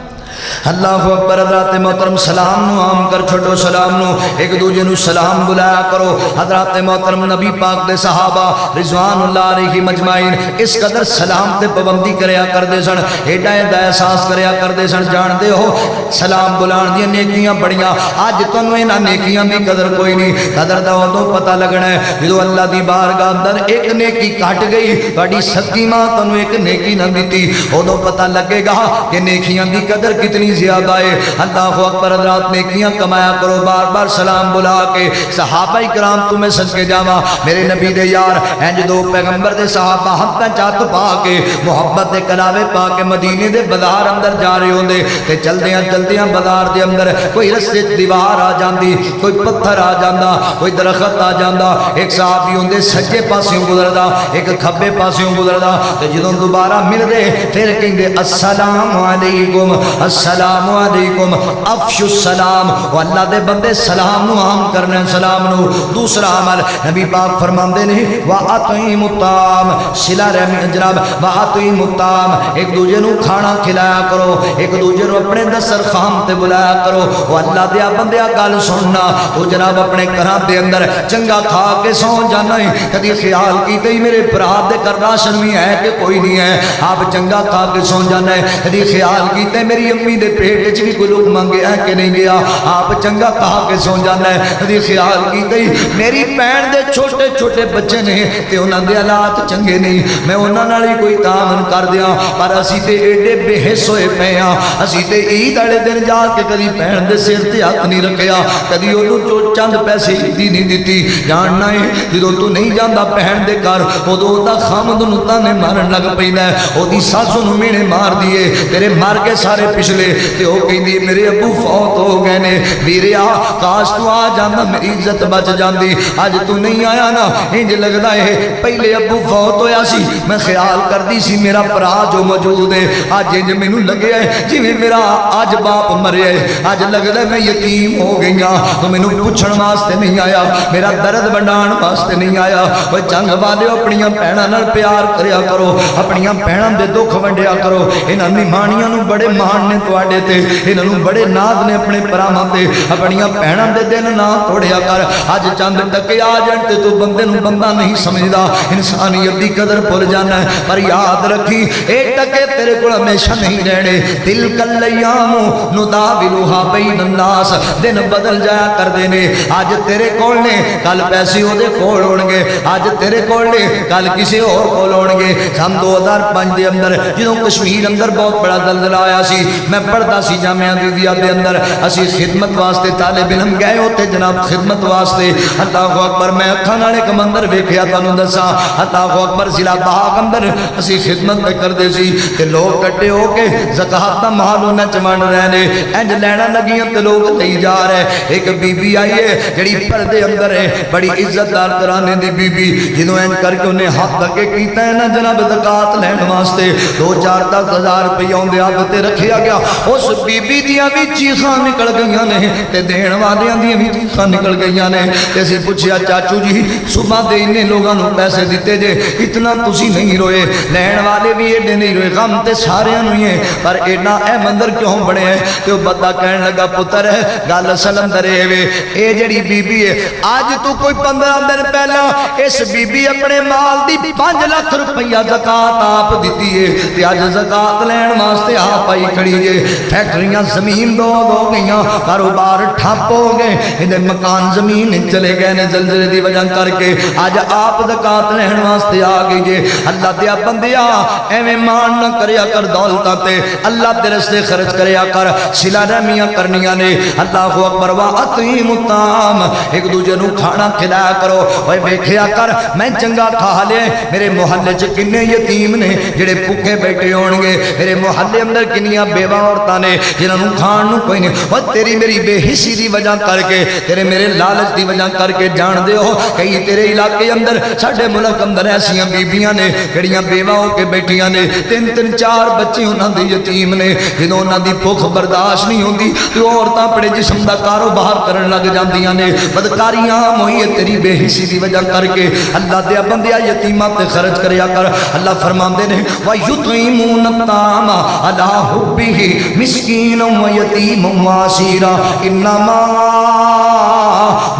اللہ اکبر۔ حضرات محترم سلام نو عام کر چھوڑو، سلام نو ایک دوجے نو سلام بلایا کرو۔ حضرات محترم نبی پاک دے صحابہ رضوان اللہ علیہ مجمعین اس قدر سلام تے پابندی کریا کردے سن، ایڈا ایڈا احساس کریا کردے سن، جان دے ہو سلام بلان دی نیکیاں بڑیاں۔ آج تانوں انہاں نیکیاں دی قدر کوئی نہیں، قدر دا اودوں پتہ لگنا ہے جدوں اللہ دی بارگاہ اندر ایک نیکی کٹ گئی، تہاڈی سکی ماں تانوں ایک نیکی نہ دتی، اودوں پتہ لگے گا کہ نیکیاں دی قدر کتنی زیادہ ہے۔ اللہ اکبر۔ حضرات نیکیاں کمایا کرو، بار بار سلام بلا کے۔ صحابہ کرام تمہیں سد کے جاواں، میرے نبی دے یار انج دو پیغمبر دے صحابہ ہتھاں چت پا کے محبت دے کلاوے پا کے مدینے دے بازار اندر جا رہے ہوندے تے چلدیاں چلدیاں بازار دے اندر کوئی رستے دیوار آ جاندی، کوئی پتھر آ جاندا، کوئی درخت آ جاندا۔ ایک صحابی ہوندے سجے پاسیوں گزردا، ایک کھبے پاسیوں گزردا، تے جدوں دوبارہ ملدے پھر کہندے السلام علیکم، السلام علیکم، افشو السلام۔ وہ اللہ دے بندے سلام نو عام کرنے، سلام نو۔ دوسرا عمل نبی پاک فرماندے نے وَأَطْعِمُوا الطَّعَامَ، صلہ رحمی جناب، وَأَطْعِمُوا الطَّعَامَ، ایک دوجے نو کھانا کھلایا کرو، ایک دوجے نو اپنے دسترخوان تے بلایا کرو۔ وہ اللہ دیا بندیا گل سننا، تو جناب اپنے گھراں دے اندر چنگا کھا کے سو جانا ہے، کدی خیال کیتے ہی میرے بھرا دے گھر راشن بھی ہے کہ کوئی نہیں ہے، آپ چنگا کھا کے سو جانا ہے، کدی خیال کیتے میری امی دے پیٹ وچ بھی کوئی لقمہ گیا ہے کہ نہیں گیا، آپ چنگا کہا کے سو جانا ہے، کدی خیال کیتے ہی میری بہن دے چھوٹے چھوٹے بچے نے تے انہاں دے حالات چنگے نہیں، میں انہاں نال ہی کوئی تعاون کر دیاں، پر اسی تے ایڈے بے حس ہوئے پئے ہاں، اسی تے عید والے دن جا کے کدی بہن دے سر تے ہاتھ نہیں رکھیا، کدی اونوں جو چند پیسے دی نہیں دتی۔ جاننا ہے جدوں تو نہیں جاندا بہن دے گھر اودوں دا خامد نوں تانے مارن لگ پیندا ہے، اودی ساس نوں مینے مار دیے، تیرے مار کے سارے پچھلے تے او کہندی میرے ابو فوت ہو گئے نے، ویریا کاش تو آ جانا میری عزت بچ جاندی، اج تو نہیں آیا نا، انج لگدا ہے پہلے ابو فوت ہویا سی میں خیال کردی سی میرا بھرا جو موجود ہے، اج انج مینوں لگیا ہے جویں میرا اج باپ مریا ہے، اج لگدا ہے میں یتیم ہو گئی ہاں، تو مینوں پوچھن واسطے نہیں آیا، میرا درد ونڈان واسطے نہیں آیا۔ او جنگ والے اپنی بہناں نال پیار کریا کرو، اپنی بہناں دے دکھ ونڈیا کرو، انہاں نمانیاں نوں بڑے مان نے تواڈے تے، انہاں نوں بڑے ناز نے اپنے پراواں تے، اپنی بہناں دے دل نہ توڑیا کر۔ اج چند ٹکے آ جان تے تو بندے نوں بندہ نہیں سمجھدا، انسانیت دی قدر بھول جانا ہے، پر یاد رکھی اے ٹکے تیرے کول ہمیشہ نہیں رہنے، تلک الایام نداولها بین الناس، دن بدل جایا کردے نے، اج تیرے کول نے کل پیسے او دے کول ہون گے، اج تیرے کول نے کل کسی اور کول ہون گے۔ سن 2005 دے اندر جدوں کشمیر اندر بہت بڑا زلزلہ آیا سی، میں پڑھتا سی جامعہ دیا دے اندر، اسی خدمت واسطے طالب علم گئے ہوتے جناب خدمت واسطے، اللہ اکبر میں اکھاں نال ایک مندر ویکھیا تانوں دساں، اللہ اکبر ضلع باغ اندر اسی خدمت پہ کردے سی تے لوگ کٹے ہو کے زکات دا مال انہاں چ ونڈ رہے نے، انج لینا لگیاں تے لوگ لئی جا رہے۔ ایک بی بی آئی ہے جڑی پردے اندر ہے، بڑی عزت دار گھرانے دی بی بی، جدوں انج کر کے انہیں ہاتھ اگے کیتا ہے نا جناب زکات لین واسطے 2-4-10 ہزار روپے آندے ہاتھ تے رکھیا گیا، اس بی بی دیاں بھی چیخاں نکل گئیاں نے تے دین والیاں دیاں بھی چیخاں نکل گئیاں نے، تے اسی پوچھیا چاچو جی صبح دے انہیں لوگاں نوں پیسے دتے جے اتنا تسی نہیں روئے، لین والے بھی ایڈے نہیں روئے، غم تے سارے نوں ہی ہے، پر ایڈا اے مندر کیوں بنے ہیں؟ تے او بندہ کہن لگا پتر ہے گل اصل اندر اے جڑی بی بی ہے اج تو کوئی 15 دن پہلا اس بی بی اپنے مال دی 5 لاکھ روپیہ زکات آپ دتی ہے تے اج زکات لین واسطے آپ آئی کھڑی ہے، فیکٹریاں زمین دو گئیاں، کاروبار ٹھپ ہو گئے، انہیں مکان زمین چلے گئے نے زلزلے دی وجہ کر کے، اج آپ زکات لین واسطے آ گئی جے۔ اللہ دیا بندیا ایویں مان نہ کریا کر دولتاں تے، اللہ دے راستے خرچ کریا کر، صلہ رحمیاں کرنیاں نے۔ اللہ اکبر واطعموا الطعام، ایک دوجے نوں کھانا کھلایا کرو۔ اوے ویکھیا کر میں چنگا کھا لے، میرے محلے چ کنے یتیم نے جڑے بھوکے بیٹھے ہون گے، میرے محلے اندر کنیاں بیوہ عورتاں عورتاں نے جنہاں نوں کھان نوں کوئی نہیں، او تیری میری بے حسی دی وجہ کر کے، تیرے میرے لالچ دی وجہ کر کے جان دے ہو کئی تیرے علاقے اندر ساڈے ملک اندر ایسیاں بیبیاں نے جڑیاں بیوہ ہو کے بیٹھیاں نے، تین تین چار بچے انہاں دے یتیم نے، جدوں انہاں دی بھوک برداشت نہیں ہوندی تو عورتاں اپنے جسم دا کاروبار کرن لگ جاندیاں نے، بدکاریاں ہوئی ہے تیری بے حسی دی وجہ کر کے۔ اللہ دے بندیا یتیماں تے خرچ کریا کر۔ اللہ فرماندے نے وَيُطْعِمُونَ الطَّعَامَ عَلَىٰ حُبِّهِ مِسْكِينًا وَيَتِيمًا وَأَسِيرًا إِنَّمَا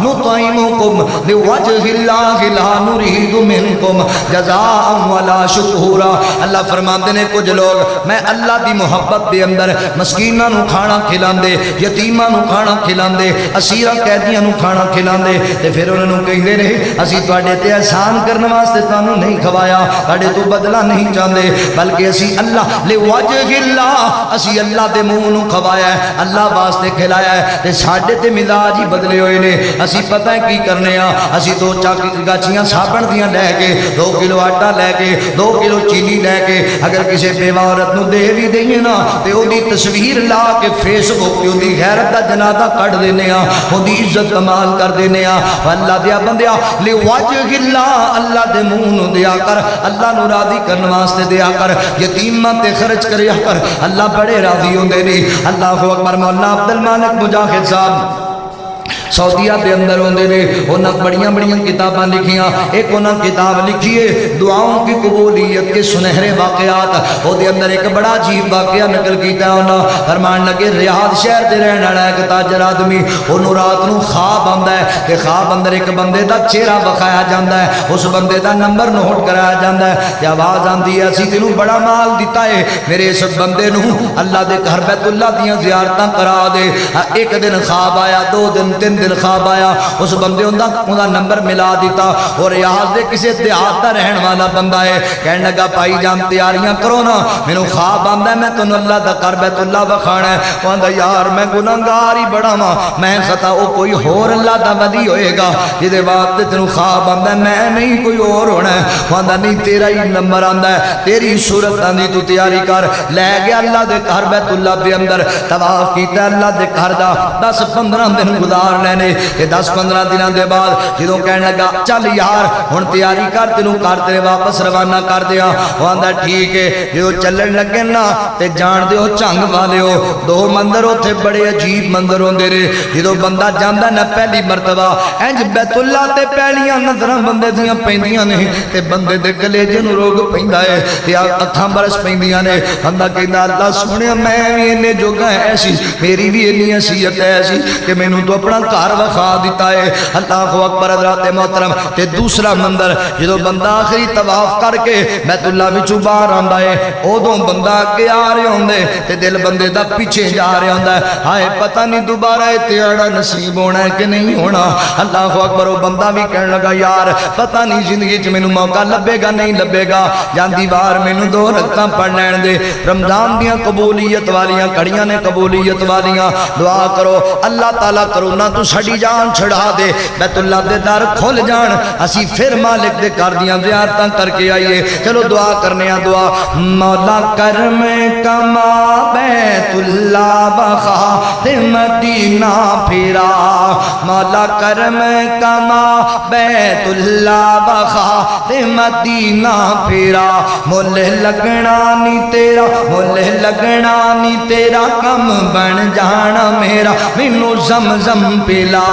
نُطْعِمُكُمْ لِوَجْهِ اللَّهِ لَا نُرِيدُ مِنكُمْ جَزَاءً وَلَا شُكُورًا۔ اللہ فرماندے نے کچھ لوگ میں اللہ دی محبت دے اندر مسکیناں نو کھانا کھلاندے، یتیماں نو کھانا کھلاندے، اسیراں قیدیاں نو کھانا کھلاندے تے پھر انہاں نو کہندے نے اسی تواڈے تے احسان کرن واسطے تانوں نہیں کھوایا، تواڈے تو بدلہ نہیں چاہندے، بلکہ اسی اللہ لِوَجْهِ اللَّهِ اسی اللہ دے منہ نو کھوایا ہے، اللہ واسطے کھلایا ہے تے ساڈے تے مزاج ہی بدلے ہوئے نے۔ اسی پتہ ہے کی کرنے ہاں، اسی دو گاچیاں صابن دیاں لے کے، 2 کلو آٹا لے کے، 2 کلو چینی لے کے اگر کسی بیوہ عورت نو دے بھی دئیے نا تے او دی تصویر لا کے فیس بک تے او دی غیرت دا جنازہ کٹ دینے ہاں، او دی عزت کمال کر دینے ہاں۔ اللہ دیا بندیا لِوَجْهِ اللَّهِ اللہ دے منہ نو دیا کر، اللہ نو راضی کرن واسطے دیا کر، یتیماں تے خرچ کریا کر، اللہ بڑے راضی ہوندے نے۔ اللہ اکبر۔ مولانا عبد المالک مجاہد صاحب سعودیہ دے اندر ہوندے نے، انہاں بڑیاں بڑیاں کتاباں لکھیاں، ایک انہاں کتاب لکھیے دعاؤں کی قبولیت کے سنہرے واقعات، او دے اندر ایک بڑا عجیب واقعہ نقل کیتا انہاں، فرمان لگے ریاض شہر دے رہن والا ایک تاجر آدمی، انہوں رات نو خواب آندا ہے کہ خواب اندر ایک بندے دا چہرہ بخایا جاندا ہے، اس بندے دا نمبر نوٹ کرایا جاندا ہے تے آواز آندی ہے اسی تینوں بڑا مال دیتا ہے، میرے اس بندے نو اللہ دے گھر بیت اللہ دیاں زیارتاں کرا دے۔ ایک دن خواب آیا، 2 دن 3 دن خواب آیا، اس بندے انہا نمبر ملا دیتا، اور ریاض دے کسی دیہات دا رہن والا بندہ ہے، کہنے لگا بھائی جان تیاریاں کرو نا، میں نے خواب آندا ہے میں تو اللہ دا گھر بیت اللہ بکھانا ہے۔ وہ آندا یار میں گناہگار ہی بڑا ماں، میں خطا او کوئی اور اللہ دا ولی ہوئے گا جدے واسطے تینوں خواب آندا ہے، میں نہیں کوئی اور ہونا ہے۔ وہ آندا نہیں تیرا ہی نمبر آندا ہے، تیری صورت آندی تو تیاری کر۔ لے گیا اللہ دے گھر بیت اللہ دے اندر طواف کیتا اللہ دے گھر دا، 10-15 دن گزار لینے، 10-15 دنوں دے بعد جدوں کہنے لگا چل یار ہن تیاری کر تینوں گھر تیرے واپس روانہ کر دیا۔ وہ آندا ٹھیک ہے، جدوں چلن لگے نا تے جان دیو چنگ والیو 2 مندر اوتھے بڑے عجیب مندر ہوندے نے، جدوں بندہ جاندا نا پہلی مرتبہ انج بیت اللہ تے پہلیاں نظراں بندے دیاں پیندیاں نے تے بندے دے کلیجے نوں روگ پیندا ہے تے اکھاں برس پیندیاں نے، بندہ کہندا اللہ سونیا میں وی اینے جوگا ایسی میری بھی اینی حیثیت ہے ایسی کہ مینوں تو اپنا گھر وکھا دیتا ہے۔ اللہ اکبر حضرات محترم۔ تے دوسرا مندر جدوں بندہ آخری طواف کر کے بیت اللہ وچوں باہر آندا ہے، اودوں بندہ اگے آ رہے ہوندے تے دل بندے دا پیچھے جا رہا ہوندا ہے، ہائے پتہ نہیں دوبارہ تے آڑا نصیب ہونا ہے کہ نہیں ہونا۔ اللہ اکبر۔ وہ بندہ بھی کہنے لگا یار پتہ نہیں زندگی چ مینوں موقع لبے گا نہیں لبے گا، جاندی بار مینوں 2 رکعتاں پڑھ لین دے۔ رمضان دیاں قبولیت والیاں کڑیاں نے، قبولیت والیاں دعا کرو اللہ تعالیٰ کرونا تو ساڈی جان چھڑا دے، بیت اللہ دے در کھل جان، اسی پھر مالک دے گھر دیاں زیارتاں کر کے آئیے۔ چلو دعا کرنے ہیں، دعا مولا کرم کما بیت اللہ بخا تے مدینہ پھرا، مولا کرم کما بیت اللہ بخا تے مدینہ پھرا، مل لگنا نہیں تیرا، مل لگنا نہیں تیرا، کم بن جانا میرا، مینوں زمزم پلا،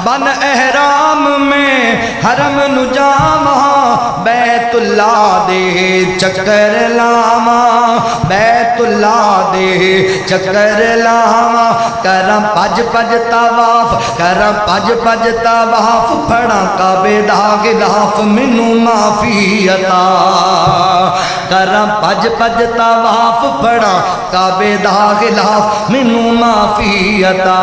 بن احرام میں حرم نو جاواں، بیت اللہ دے چکر لاواں، بیت اللہ دے چکر لاواں، کراں پج پج طواف، کراں پج پج طواف، پھڑاں کعبے دا غلاف، مینوں معافی عطا، کراں پج پج طواف، پھڑاں کعبے دا غلاف، مینوں معافی عطا،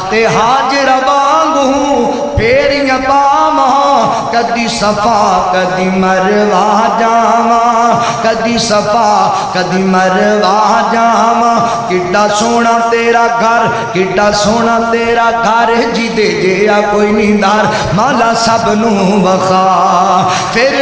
تے حاجر وانگوں پھیریاں پاواں، کدی صفا کدی مروا جاواں، کدی صفا کدی مروا جاواں، کڈا سونا تیرا گھر، کڈا سونا تیرا گھر، جی دے جیا کوئی نہیں دار، مالا سب نوں وخا، پھر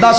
10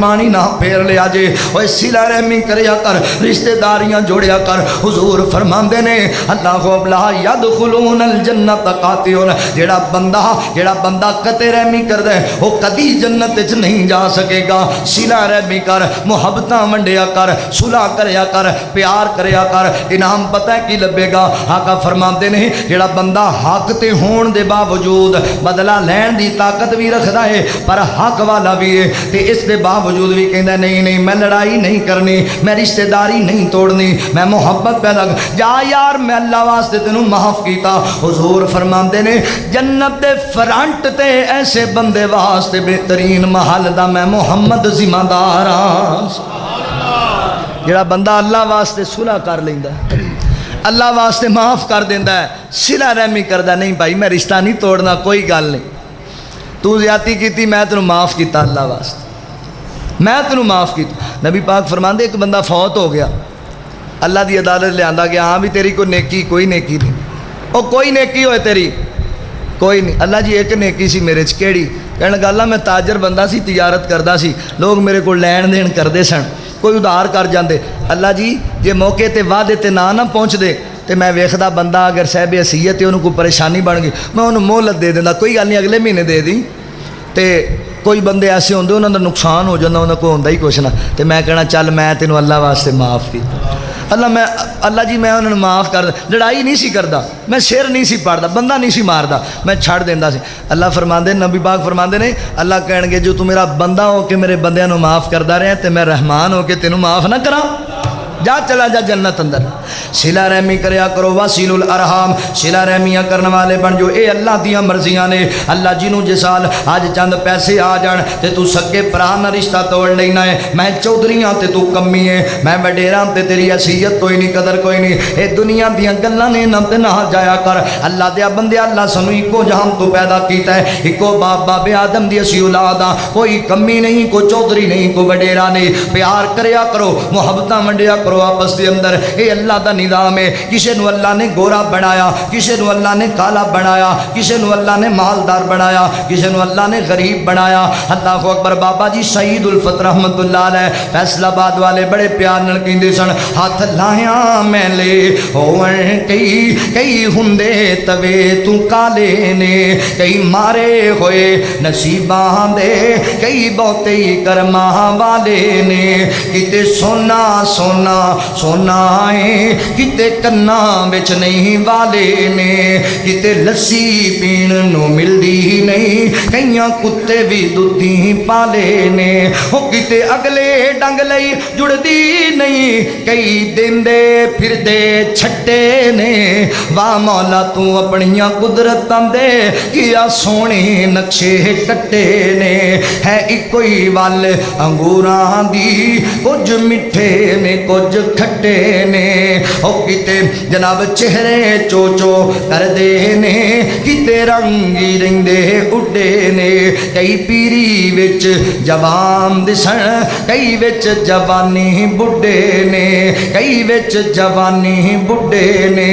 پانی نہ پھیر لیا جے اوے صلہ رحمی کریا کر رشتہ داریاں جوڑیا کر حضور فرماندے نے اللہ لا یدخلون الجنت قاطعون جڑا بندہ قطع رحمی کردا ہے وہ کدی جنت وچ نہیں جا سکے گا صلہ رحمی کر محبتاں ونڈیا کر صلح کریا کر پیار کریا کر انعام پتہ ہے کی لبے گا آقا فرماندے نے جڑا بندہ حق تے ہون دے باوجود بدلہ لین دی طاقت بھی رکھدا ہے پر حق والا بھی ہے تے اس دے باوجود بھی کہندا نہیں میں لڑائی نہیں کرنی میں رشتہ داری نہیں توڑنی میں محبت پہ لگ جا یار میں اللہ واسطے تینوں معاف کیتا حضور فرماندے نے جنت دے فرنٹ تے ایسے بندے واسطے بہترین محل دا میں محمد ذمہ دار ہاں جڑا بندہ اللہ واسطے صلح کر لیندا اللہ واسطے معاف کر دیندا ہے صلہ رحمی کردا نہیں بھائی میں رشتہ نہیں توڑنا کوئی گل نہیں تو زیادتی کیتی میں تینوں معاف کیتا اللہ واسطے میں تینوں معاف کیتا نبی پاک فرماندے ایک بندہ فوت ہو گیا اللہ دی عدالت لے آندا گیا ہاں بھی تیری کوئی نیکی کوئی نیکی نہیں او کوئی نیکی ہوئے تیری کوئی نہیں اللہ جی ایک نیکی سی میرے چ کیڑی کہنے لگا اللہ میں تاجر بندہ سی تجارت کردا سی لوگ میرے کو لین دین کردے سن کوئی ادھار کر جاندے اللہ جی جے موقع تے وعدے تے نہ پہنچ دے تے میں ویکھدا بندہ اگر صاحب حیثیت ہے انہوں کو پریشانی بن گئی میں انہوں مہلت دے دیندا کوئی گل نہیں اگلے مہینے دے دی تے کوئی بندے ایسے ہوندے انہوں دا نقصان ہو جاندہ انہوں کو ہوندا ہی کچھ نہ تے میں کہنا چل میں تینوں اللہ واسطے معاف کیتا اللہ جی میں انہوں نے معاف کر لڑائی نہیں سی کردا میں سر نہیں سی پاڑدا بندہ نہیں سی ماردا میں چھڑ دیندا سی اللہ فرماندے نبی پاک فرماندے نے اللہ کہن گے جو تو میرا بندہ ہو کے میرے بندیاں نو معاف کردا رہے تے میں رحمان ہو کے تینوں معاف نہ کراں جا چلا جا جنت اندر صلہ رحمی کریا کرو واسیل الارحام صلہ رحمیاں کرنے والے بن جو اے اللہ دیاں مرضیاں نے اللہ جنوں جسال آج چند پیسے آ جان تے تو سکے پرا نہ رشتہ توڑ لینا ہے میں چودھریاں تے تو کمی ہے میں وڈیراں تے تیری حیثیت کوئی نہیں قدر کوئی نہیں اے دنیا دیاں گلاں نے نہ تے نہ جایا کر اللہ دیا بندے اللہ سانو اکو جہان تو پیدا کیتا ہے اکو باپ باب آدم دی اسی اولاد ہاں کوئی کمی نہیں کوئی چودھری نہیں کوئی وڈیرا نہیں پیار کریا کرو محبتاں ونڈیا کرو آپس دے اندر اے اللہ دا نظام ہے کسے نو اللہ نے گورا بنایا کسے نو اللہ نے کالا بنایا کسے نو اللہ نے مالدار بنایا کسے نو اللہ نے غریب بنایا اللہ اکبر بابا جی سعید الفت رحمت اللہ علیہ فیصل آباد والے بڑے پیار نال کہندے سن ہاتھ لایا میں لے ہون کئی ہندے توے تو کالے نے کئی مارے ہوئے نصیباں دے کئی بہتے کرماں والے نے کتے سونا سونا سونا ہے کتے کنا بچ نہیں والے نے کتے لسی پین نو ملدی نہیں کئیاں کتے بھی دودھی پالے نے وہ کتے اگلے ڈنگ لئی جڑ دی نہیں کئی دن دے پھر دے چھٹے نے واہ مولا تو اپنیاں قدرتاں دے کیا سونے نقشے کٹے نے ہے ایک کوئی وال انگوراں دی کچھ مٹھے نے کچھ کھٹے نے او کتے جناب چہرے چوچو کر دے نے کتے رنگی رنگے اڈے نے کئی پیری وچ جوان دسن کئی وچ جوانی بڈھے نے کئی وچ جوانی بڈھے نے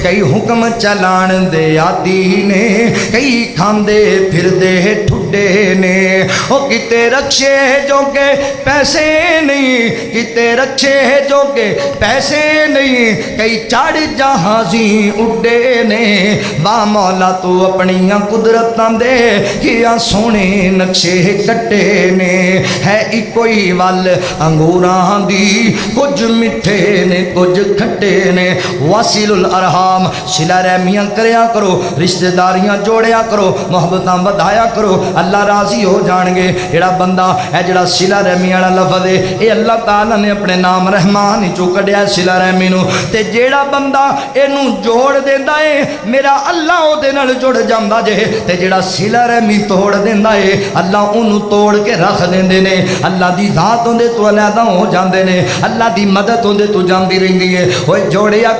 کئی حکم چلان دے عادی نے کئی کھاندے پھر دے ٹھڈے نے او کتے رکشے جو کے پیسے نہیں کتے رکشے جو کے پیسے نہیں کئی چڑھ جہازی اڈے نے واہ مولا تو اپنیاں قدرتاں دے کیا سونے نقشے کٹے نے ہے ایک کوئی ول انگوراں دی کچھ مٹھے نے کچھ کھٹے نے واصل الارحام صلہ رحمیاں کریا کرو رشتہ داریاں جوڑیا کرو محبتاں بدایا کرو اللہ راضی ہو جان گے جڑا بندہ ہے جڑا صلہ رحمی والا لفظ ہے اے اللہ تعالی نے اپنے نام رحمان چو کڈیا صلہ رحمی نو تے جیڑا بندہ اینو جوڑ دیندا ہے میرا اللہ او دے نال جڑ جاندا جے تے جیڑا صلہ رحمی توڑ دیندا ہے اللہ اونوں توڑ کے رکھ دیندے نے اللہ دی ذات ہوندے تو علیحدہ ہو جاندے نے اللہ دی مدد ہوندے تو جاندی رہندی ہے اوے جوڑیا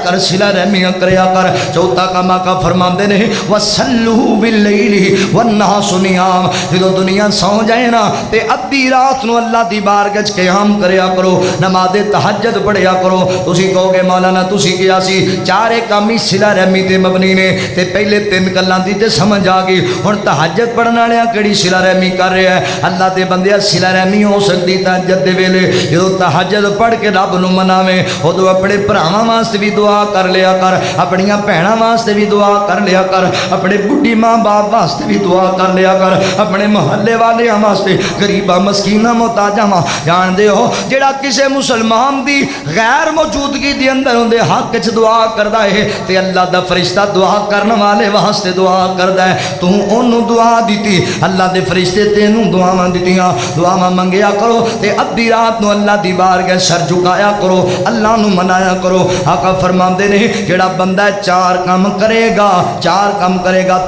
کر صلہ رحمی کریا کر چوتھا کام کا فرماندے نے وصلوا باللیل والنہار سنیام جدو دنیا سو جائے نا تے ادھی رات نو اللہ دی بارگاہ وچ قیام کریا کرو نماز تہجد پڑھیا کرو تسی کہو گے مولانا تسی کیا سی چارے کام ہی صلہ رحمی تے مبنی نے تے پہلے تین گلاں دی تے سمجھ آ گئی ہن تہجد پڑھن والیاں کیڑی صلہ رحمی کر رہا ہے اللہ دے بندے صلہ رحمی ہو سکدی تہجد دے ویلے جدو تہجد پڑھ کے رب نو مناویں اودوں اپنے بھراواں واسطے بھی دعا کر لیا کر اپنیاں بہناں واسطے بھی دعا کر لیا کر اپنے بڈھی ماں باپ واسطے بھی دعا کر لیا کر اپنے محلے والیاں واسطے غریباں مسکیناں محتاجاں جان دے ہو جڑا کسے مسلمان دی غیر موجودگی دے اندر اون دے حق وچ دعا کردا ہے تے اللہ دا فرشتہ دعا کرن والے واسطے دعا کردا ہے تو اونوں دعا دتی اللہ دے فرشتے تینوں دعاواں دتیاں دعاواں منگیا کرو تے ادھی رات نو اللہ دی بارگاہ سر جھکایا کرو اللہ نو منایا کرو آقا فرماندے نے جڑا بندہ چار کام کرے گا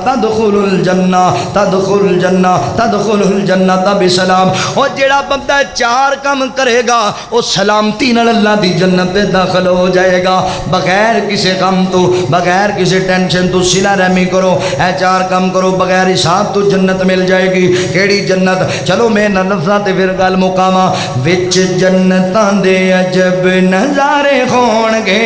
تدخل الجنہ تدخل الجنہ تدخل الجنہ بسلام اور جڑا بندہ چار کام کرے گا وہ سلامتی نال اللہ دی جنت میں داخل ہو جائے گا بغیر کسی غم تو بغیر کسی ٹینشن تو صلہ رحمی کرو اے چار کام کرو بغیر حساب تو جنت مل جائے گی کیڑی جنت چلو میں لفظاں تے پھر گل مقاما وچ جنتاں دے عجب نظارے ہون گے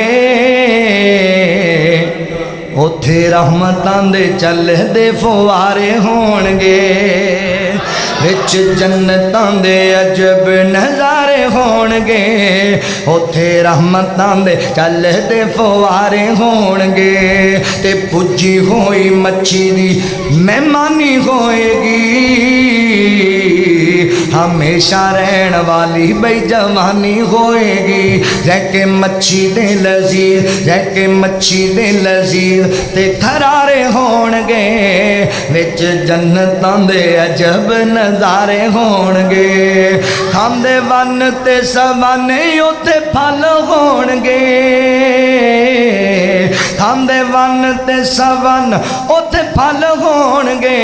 اوتھے رحمتاں دے چل دے فوارے ہون گے وچ جنتاں دے عجب نظارے ہون گے اوتھے رحمتاں دے چل دے فوارے ہون گے تے پجی ہوئی مچھی دی مہمانی ہوئے گی ہمیشہ رہن والی بے جوانی ہوئے گی رہ کے مچھی دے لذیذ رہ کے مچھی دے لذیذ تے کھرارے ہون گے وچ جنتاں دے عجب نظارے ہون گے کھاندے ون تے سوانے اوتے پھل ہون گے کھاندے ون تے سون اوتے پھل ہون گے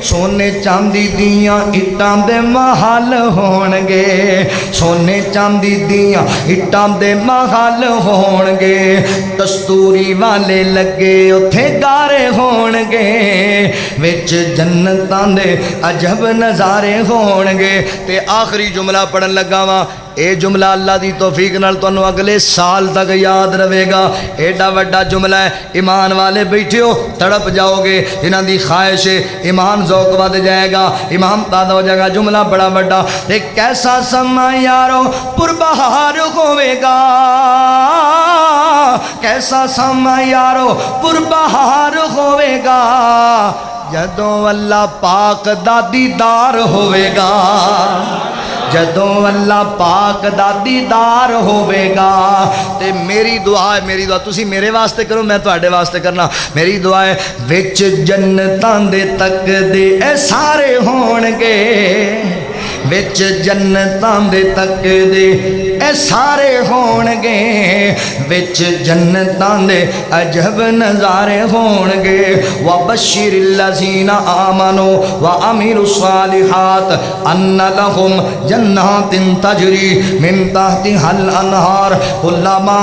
سونے چاندی دیاں اٹاں دے محل ہون گے سونے چاندی دیاں اٹاں دے محل ہون گے کستوری والے لگے اوتھے گارے ہون گے وچ جنتاں دے عجب نظارے ہون گے تے آخری جملہ پڑھن لگا وا اے جملہ اللہ دی توفیق نال تانوں اگلے سال تک یاد رہے گا ایڈا وڈا جملہ ہے ایمان والے بیٹھے ہو تڑپ جاؤ گے جنہاں دی خواہش ہے ایمان ذوق ود جائے گا ایمان تازہ ہو جائے گا جملہ بڑا وڈا تے کیسا سما یارو پربہار ہوے گا کیسا سما یارو پربہار ہوے گا جدوں اللہ پاک دا دیدار ہوے گا جدوں اللہ پاک دا دیدار ہوے گا تے میری دعا تسی میرے واسطے کرو میں تواڈے واسطے کرنا میری دعا ہے وچ جنتاں دے تک دے اے سارے ہون گے وچ جنتاں دے تک دے اے سارے ہون گے وچ جنتاں دے عجب نظارے ہون گے وبشر الذین آمنوا وعملوا الصالحات ان لهم جنات تجری من تحتها الانہار کلما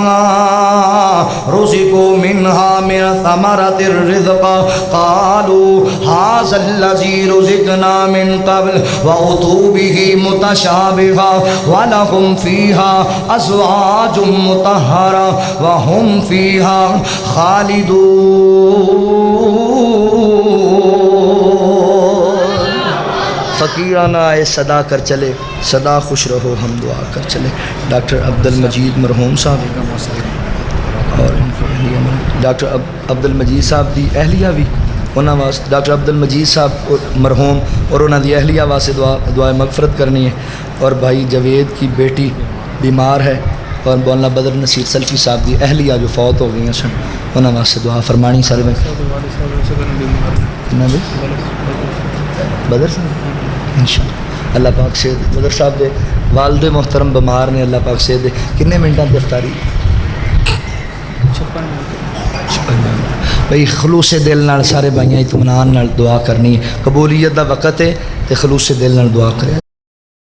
رزقوا منها من ثمرۃ الرزق قالوا هذا الذی رزقنا من قبل واتوا به متشابہا ولهم فیہا ازواج مطہرہ وهم فیہا خالدون فقیرانہ آئے صدا کر چلے صدا خوش رہو ہم دعا کر چلے ڈاکٹر عبدالمجید مرحوم صاحب اور ڈاکٹر عبدالمجید صاحب دی اہلیہ بھی انہاں واسطے ڈاکٹر عبدالمجید صاحب مرحوم اور انہاں دی اہلیہ واسطے دعائے مغفرت کرنی ہے اور بھائی جوید کی بیٹی بیمار ہے اور مولانا بدر نصیر سلفی صاحب دی اہلیہ جو فوت ہو گئی ہیں سن انہاں واسطے دعا فرمانی سارے میں بدر صاحب انشاءاللہ اللہ پاک سے بدر صاحب دے والد محترم بیمار نے اللہ پاک سے دے کنے منٹاں دی افطاری 56 بھئی خلوص دل نال سارے بھائیاں اطمینان نال دعا کرنی ہے قبولیت دا وقت ہے تے خلوص دل نال دعا کرے